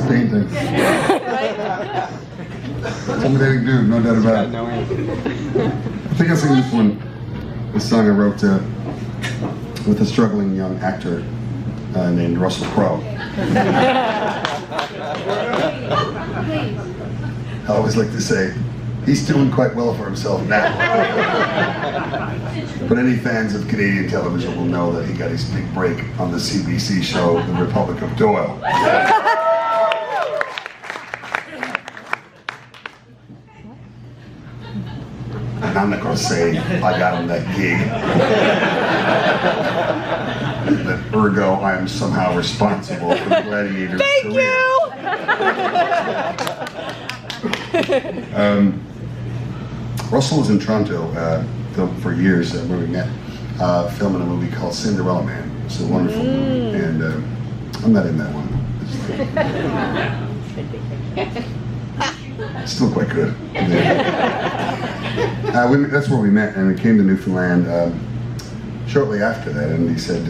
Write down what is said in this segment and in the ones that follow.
painting. Intimidating dude, no doubt about it. I think I'll sing this one. This song I wrote with a struggling young actor named Russell Crowe. I always like to say, he's doing quite well for himself now. But any fans of Canadian television will know that he got his big break on the CBC show, The Republic of Doyle. And I'm not going to say I got him that gig. That ergo I am somehow responsible for the Gladiator's career. Thank you! Russell was in Toronto for years where we met, filming a movie called Cinderella Man. It's a wonderful movie, and I'm not in that one. It's still quite good. That's where we met, and we came to Newfoundland shortly after that, and he said,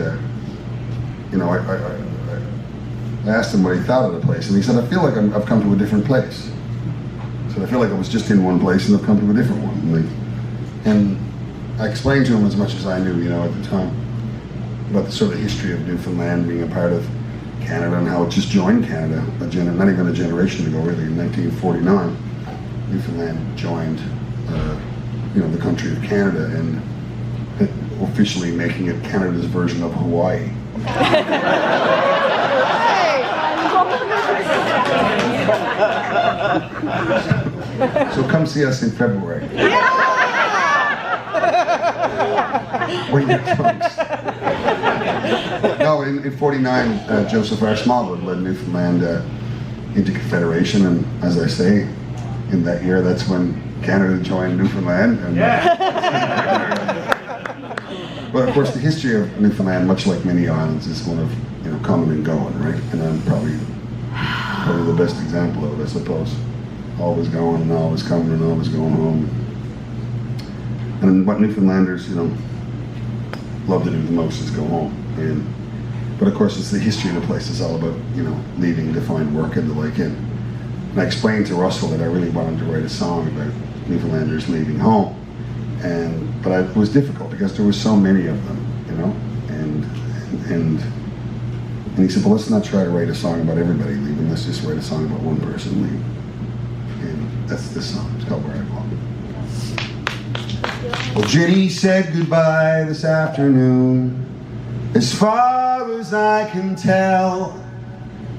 I asked him what he thought of the place, and he said, I feel like I've come to a different place. So I feel like I was just in one place and I've come to a different one. And I explained to him as much as I knew, at the time, about the sort of history of Newfoundland being a part of Canada and how it just joined Canada, not even a generation ago really, in 1949. Newfoundland joined the country of Canada, and officially making it Canada's version of Hawaii. So come see us in February. Bring your trunks. No, in 49, Joseph R. Smallwood led Newfoundland into Confederation, and as I say, in that year, that's when Canada joined Newfoundland. And, but of course, the history of Newfoundland, much like many islands, is one of coming and going, right? And I'm probably the best example of it, I suppose. Always going and always coming and always going home. And what Newfoundlanders, love to do the most is go home. But of course, it's the history of the place. It's all about, leaving to find work and the like. And I explained to Russell that I really wanted to write a song about Newfoundlanders leaving home. But it was difficult because there were so many of them, And he said, well, let's not try to write a song about everybody leaving. Let's just write a song about one person leaving. And that's this song. It's called Where I Belong. Well, Jenny said goodbye this afternoon. As far as I can tell,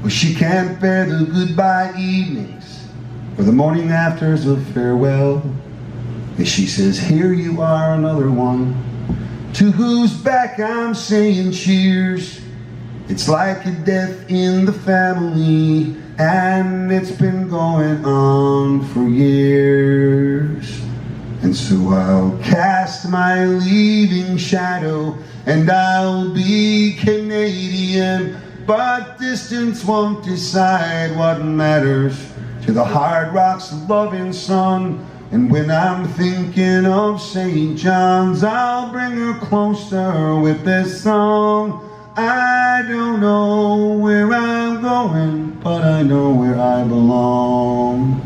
well, she can't bear the goodbye evenings or the morning afters of farewell. And she says, here you are, another one, to whose back I'm saying cheers. It's like a death in the family, and it's been going on for years. And so I'll cast my leaving shadow, and I'll be Canadian, but distance won't decide what matters to the hard rocks of loving sun. And when I'm thinking of St. John's, I'll bring her closer with this song. I don't know where I'm going, but I know where I belong.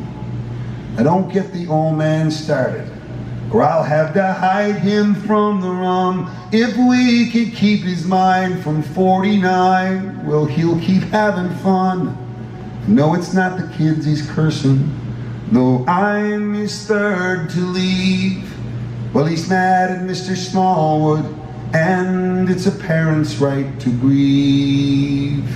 I don't get the old man started, or I'll have to hide him from the rum. If we could keep his mind from 49, well, he'll keep having fun. No, it's not the kids he's cursing, though I'm his third to leave. Well, he's mad at Mr. Smallwood, and it's a parent's right to grieve.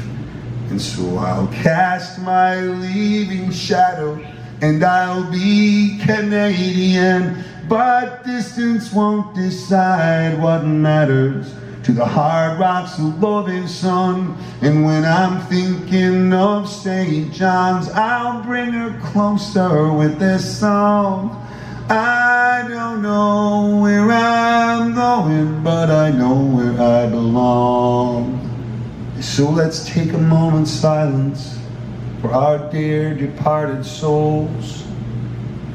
And so I'll cast my leaving shadow, and I'll be Canadian, but distance won't decide what matters to the hard rocks of loving sun. And when I'm thinking of St. John's, I'll bring her closer with this song. I don't know where I'm going, but I know where I belong. So let's take a moment's silence for our dear departed souls.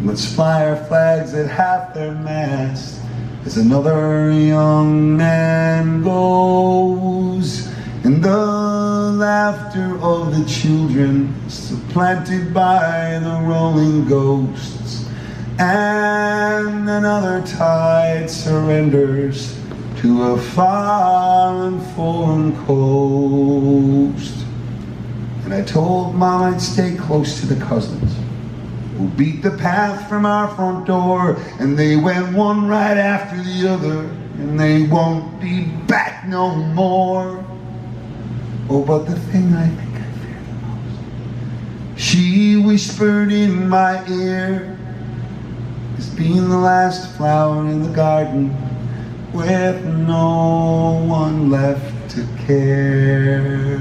Let's fly our flags at half their mast as another young man goes. And the laughter of the children, supplanted by the rolling ghosts, and another tide surrenders to a far and foreign coast. And I told Mom I'd stay close to the cousins who beat the path from our front door, and they went one right after the other, and they won't be back no more. Oh, but the thing I think I fear the most, she whispered in my ear, is being the last flower in the garden with no one left to care.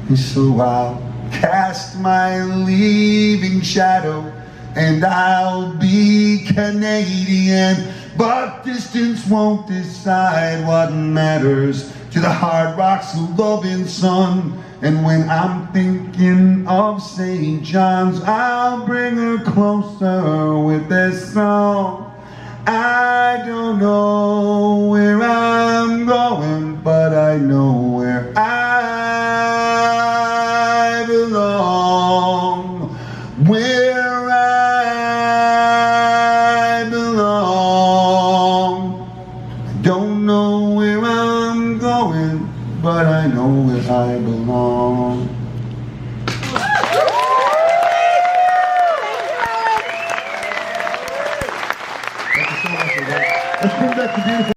And so I'll cast my leaving shadow, and I'll be Canadian, but distance won't decide what matters to the hard rock's loving sun. And when I'm thinking of St. John's, I'll bring her closer with this song. I don't know where I'm going, but I know where I belong. Where I belong. I don't know where I'm going, but I know where I belong. Thank you so much for that. Let's bring back the beautiful